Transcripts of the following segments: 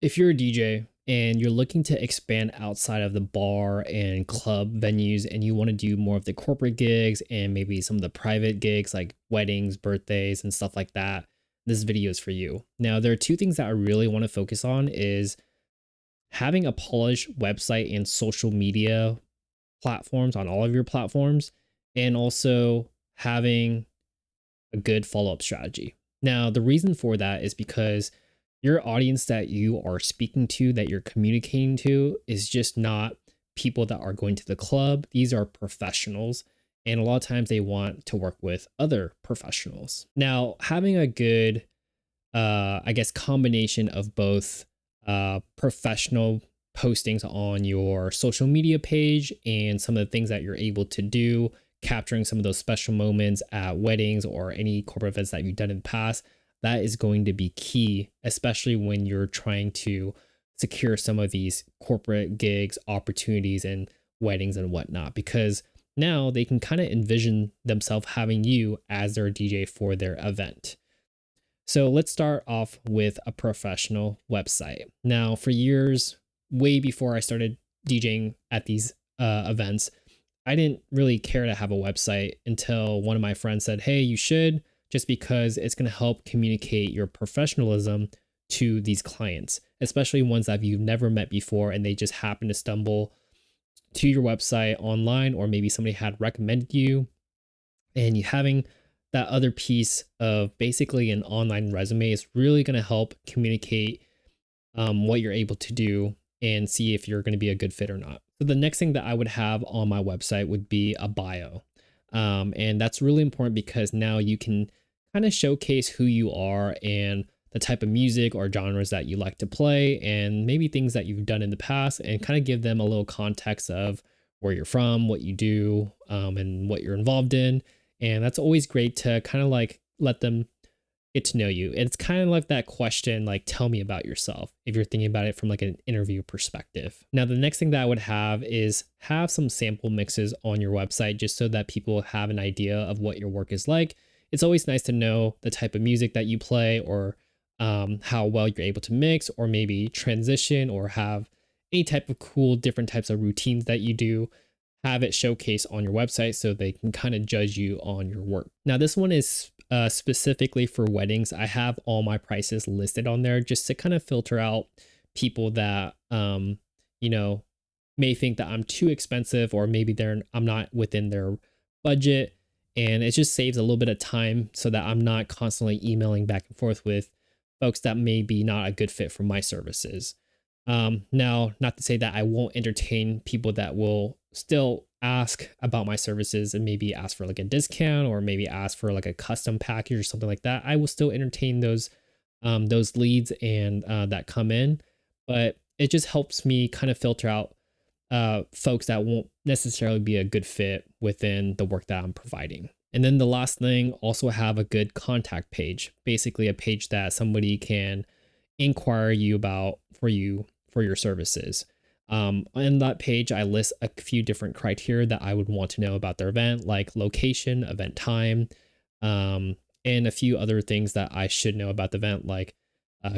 if you're a DJ and you're looking to expand outside of the bar and club venues and you want to do more of the corporate gigs and maybe some of the private gigs like weddings, birthdays, and stuff like that, this video is for you. Now, there are two things that I really want to focus on is having a polished website and social media platforms on all of your platforms, and also having a good follow-up strategy. Now, the reason for that is because your audience that you are speaking to, that you're communicating to, is just not people that are going to the club. These are professionals. And a lot of times they want to work with other professionals. Now, having a good, I guess, combination of both professional postings on your social media page and some of the things that you're able to do, capturing some of those special moments at weddings or any corporate events that you've done in the past, that is going to be key, especially when you're trying to secure some of these corporate gigs, opportunities, and weddings and whatnot, because now they can kind of envision themselves having you as their DJ for their event. So let's start off with a professional website. Now, for years, way before I started DJing at these events, I didn't really care to have a website until one of my friends said, hey, you should, just because it's going to help communicate your professionalism to these clients, especially ones that you've never met before and they just happen to stumble to your website online, or maybe somebody had recommended you, and you having that other piece of basically an online resume is really going to help communicate what you're able to do and see if you're going to be a good fit or not. So the next thing that I would have on my website would be a bio. And that's really important because now you can kind of showcase who you are and the type of music or genres that you like to play, and maybe things that you've done in the past, and kind of give them a little context of where you're from, what you do, and what you're involved in. And that's always great to kind of like let them get to know you. It's kind of like that question, like, tell me about yourself, if you're thinking about it from like an interview perspective. Now, the next thing that I would have is have some sample mixes on your website, just so that people have an idea of what your work is like. It's always nice to know the type of music that you play, or how well you're able to mix, or maybe transition, or have any type of cool different types of routines that you do. Have it showcased on your website so they can kind of judge you on your work. Now, this one is specifically for weddings. I have all my prices listed on there just to kind of filter out people that you know, may think that I'm too expensive, or maybe I'm not within their budget, and it just saves a little bit of time so that I'm not constantly emailing back and forth with folks that may be not a good fit for my services. Now, not to say that I won't entertain people that will still ask about my services and maybe ask for like a discount, or maybe ask for like a custom package or something like that. I will still entertain those leads and that come in, but it just helps me kind of filter out folks that won't necessarily be a good fit within the work that I'm providing. And then the last thing, also have a good contact page, basically a page that somebody can inquire you about for your services. On that page, I list a few different criteria that I would want to know about their event, like location, event time, and a few other things that I should know about the event, like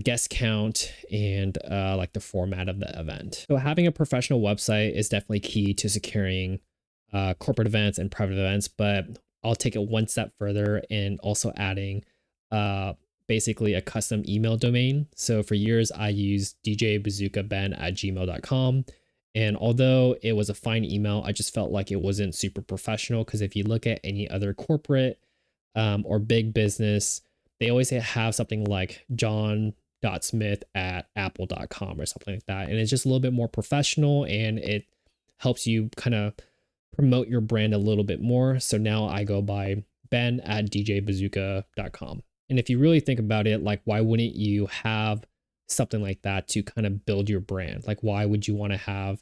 guest count and like the format of the event. So having a professional website is definitely key to securing corporate events and private events, but I'll take it one step further and also adding basically a custom email domain. So for years, I used DJBazookaBand@gmail.com. And although it was a fine email, I just felt like it wasn't super professional, because if you look at any other corporate or big business, they always have something like john.smith@apple.com or something like that. And it's just a little bit more professional, and it helps you kind of promote your brand a little bit more. So now I go by ben@djbazooka.com. And if you really think about it, like, why wouldn't you have something like that to kind of build your brand? Like, why would you want to have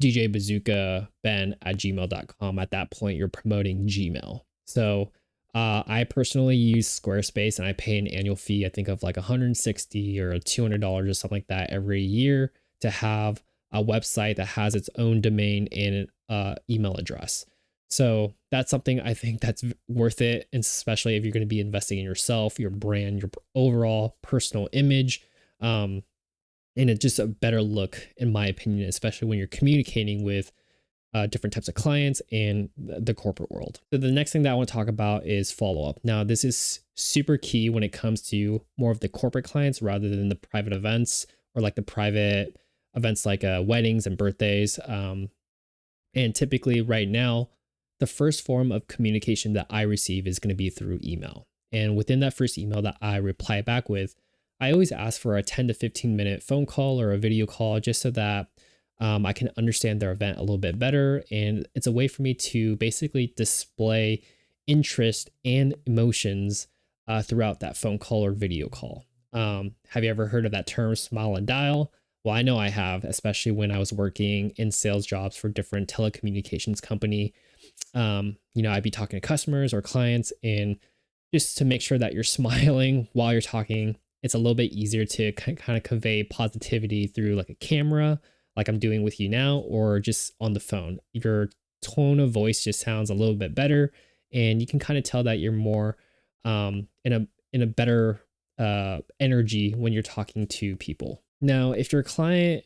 DJBazookaBen@gmail.com? At that point, you're promoting Gmail. So I personally use Squarespace, and I pay an annual fee, I think of like $160 or $200 or something like that every year, to have a website that has its own domain and an email address. So that's something I think that's worth it, and especially if you're going to be investing in yourself, your brand, your overall personal image. Um, and it's just a better look, in my opinion, especially when you're communicating with different types of clients and the corporate world. So the next thing that I want to talk about is follow up. Now, this is super key when it comes to more of the corporate clients rather than the private events, or like the private events like weddings and birthdays. And typically, right now, the first form of communication that I receive is going to be through email. And within that first email that I reply back with, I always ask for a 10 to 15-minute phone call or a video call just so that I can understand their event a little bit better. And it's a way for me to basically display interest and emotions throughout that phone call or video call. Have you ever heard of that term, smile and dial? Well, I know I have, especially when I was working in sales jobs for different telecommunications company. I'd be talking to customers or clients, and just to make sure that you're smiling while you're talking, it's a little bit easier to kind of convey positivity through like a camera, like I'm doing with you now, or just on the phone. Your tone of voice just sounds a little bit better, and you can kind of tell that you're more in a better energy when you're talking to people. Now, if your client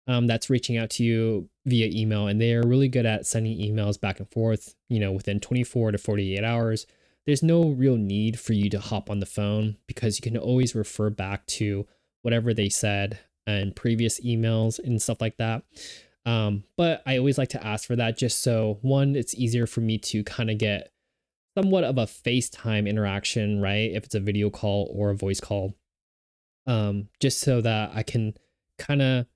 that's reaching out to you via email and they're really good at sending emails back and forth, within 24 to 48 hours, there's no real need for you to hop on the phone because you can always refer back to whatever they said in previous emails and stuff like that. But I always like to ask for that just so, one, it's easier for me to kind of get somewhat of a FaceTime interaction, right? If it's a video call or a voice call, just so that I can kind of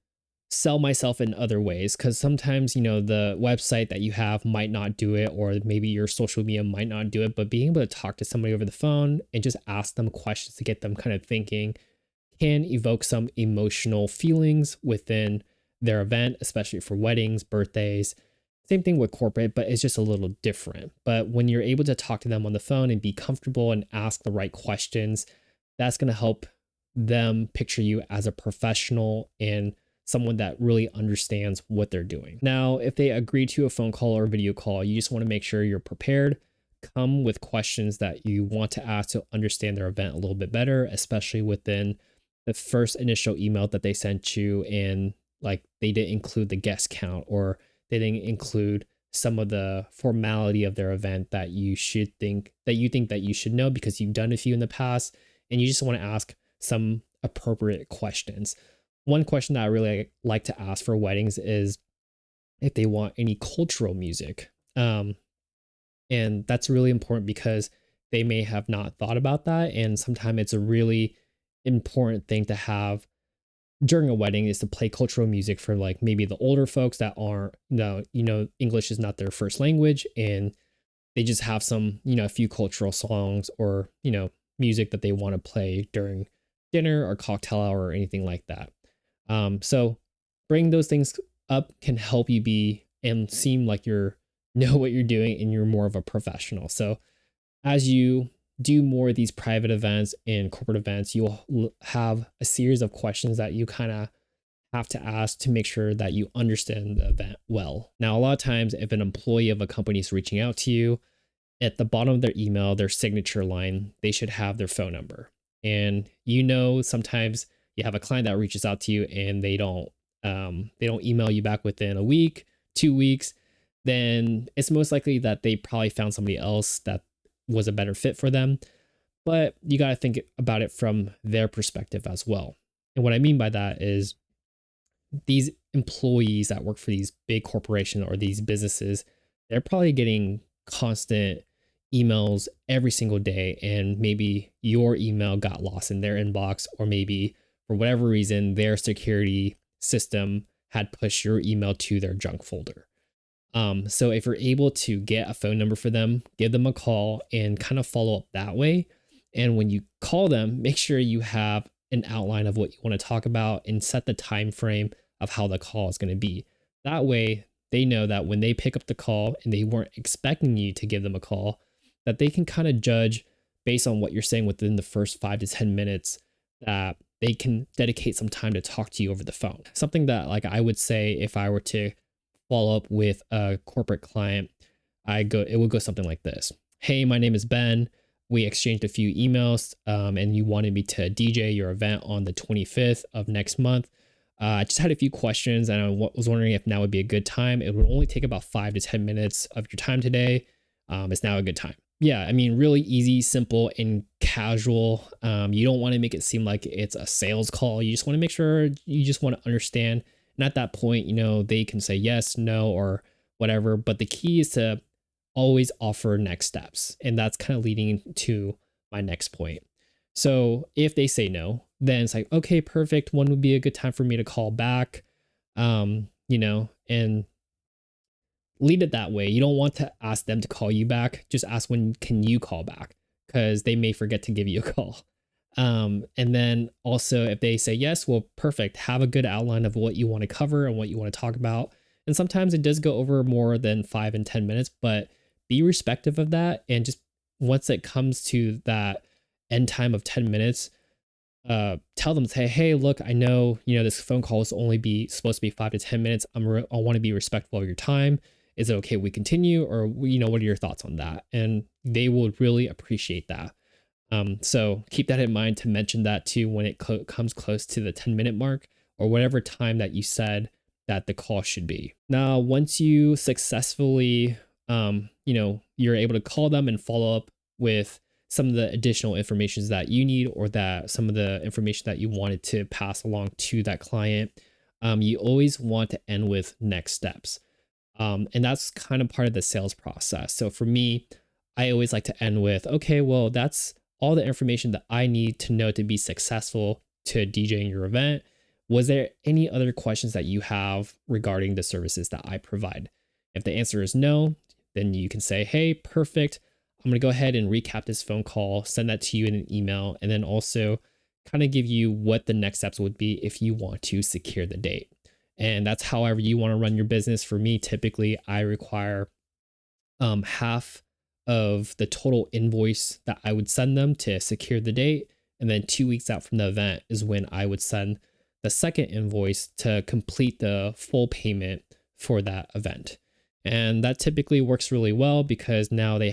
sell myself in other ways. Because sometimes, the website that you have might not do it, or maybe your social media might not do it. But being able to talk to somebody over the phone and just ask them questions to get them kind of thinking can evoke some emotional feelings within their event, especially for weddings, birthdays. Same thing with corporate, but it's just a little different. But when you're able to talk to them on the phone and be comfortable and ask the right questions, that's going to help them picture you as a professional and someone that really understands what they're doing. Now, if they agree to a phone call or a video call, you just want to make sure you're prepared. Come with questions that you want to ask to understand their event a little bit better, especially within the first initial email that they sent you, and like they didn't include the guest count, or they didn't include some of the formality of their event that you think that you should know because you've done a few in the past, and you just want to ask some appropriate questions. One question that I really like to ask for weddings is if they want any cultural music. And that's really important because they may have not thought about that. And sometimes it's a really important thing to have during a wedding, is to play cultural music for like maybe the older folks that aren't, English is not their first language, and they just have some, a few cultural songs or, music that they want to play during dinner or cocktail hour or anything like that. So bring those things up can help you be and seem like know what you're doing and you're more of a professional. So as you do more of these private events and corporate events, you'll have a series of questions that you kind of have to ask to make sure that you understand the event well. Now, a lot of times if an employee of a company is reaching out to you, at the bottom of their email, their signature line, they should have their phone number. And sometimes you have a client that reaches out to you and they don't email you back within a week, 2 weeks, then it's most likely that they probably found somebody else that was a better fit for them. But you got to think about it from their perspective as well. And what I mean by that is these employees that work for these big corporations or these businesses, they're probably getting constant emails every single day, and maybe your email got lost in their inbox, or maybe for whatever reason their security system had pushed your email to their junk folder. So if you're able to get a phone number for them, give them a call and kind of follow up that way. And when you call them, make sure you have an outline of what you want to talk about and set the time frame of how the call is going to be. That way they know that when they pick up the call and they weren't expecting you to give them a call, that they can kind of judge based on what you're saying within the first 5 to 10 minutes that they can dedicate some time to talk to you over the phone. Something that like I would say if I were to follow up with a corporate client, it would go something like this. Hey, my name is Ben. we exchanged a few emails, and you wanted me to DJ your event on the 25th of next month. I just had a few questions and I was wondering if now would be a good time. It would only take about 5 to 10 minutes of your time today. Is now a good time? Yeah, I mean, really easy, simple, and casual. You don't want to make it seem like it's a sales call. You just want to make sure you just want to understand. And at that point, they can say yes, no, or whatever. But the key is to always offer next steps. And that's kind of leading to my next point. So if they say no, then it's like, okay, perfect. When would be a good time for me to call back? And lead it that way. You don't want to ask them to call you back. Just ask when can you call back because they may forget to give you a call. And then also if they say yes, well, perfect. Have a good outline of what you want to cover and what you want to talk about. And sometimes it does go over more than 5 and 10 minutes, but be respectful of that. And just once it comes to that end time of 10 minutes, tell them, say, hey, look, I know, this phone call is only be supposed to be 5 to 10 minutes. I want to be respectful of your time. Is it okay if we continue? Or, what are your thoughts on that? And they will really appreciate that. So keep that in mind to mention that too when it comes close to the 10-minute mark or whatever time that you said that the call should be. Now, once you successfully, you're able to call them and follow up with some of the additional information that you need or that some of the information that you wanted to pass along to that client, you always want to end with next steps. And that's kind of part of the sales process. So for me, I always like to end with, okay, well, that's all the information that I need to know to be successful to DJing your event. Was there any other questions that you have regarding the services that I provide? If the answer is no, then you can say, hey, perfect. I'm going to go ahead and recap this phone call, send that to you in an email, and then also kind of give you what the next steps would be if you want to secure the date. And that's however you want to run your business. For me, typically, I require half of the total invoice that I would send them to secure the date. And then 2 weeks out from the event is when I would send the second invoice to complete the full payment for that event. And that typically works really well because now they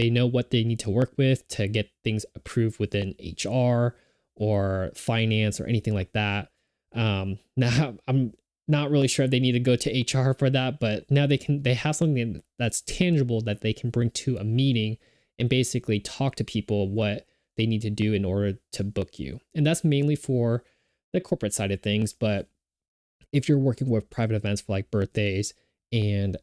know what they need to work with to get things approved within HR or finance or anything like that. Now I'm not really sure if they need to go to HR for that, but now they have something that's tangible that they can bring to a meeting and basically talk to people what they need to do in order to book you. And that's mainly for the corporate side of things. But if you're working with private events for like birthdays and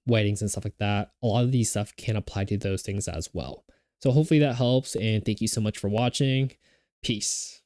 weddings and stuff like that, a lot of these stuff can apply to those things as well. So hopefully that helps. And thank you so much for watching. Peace.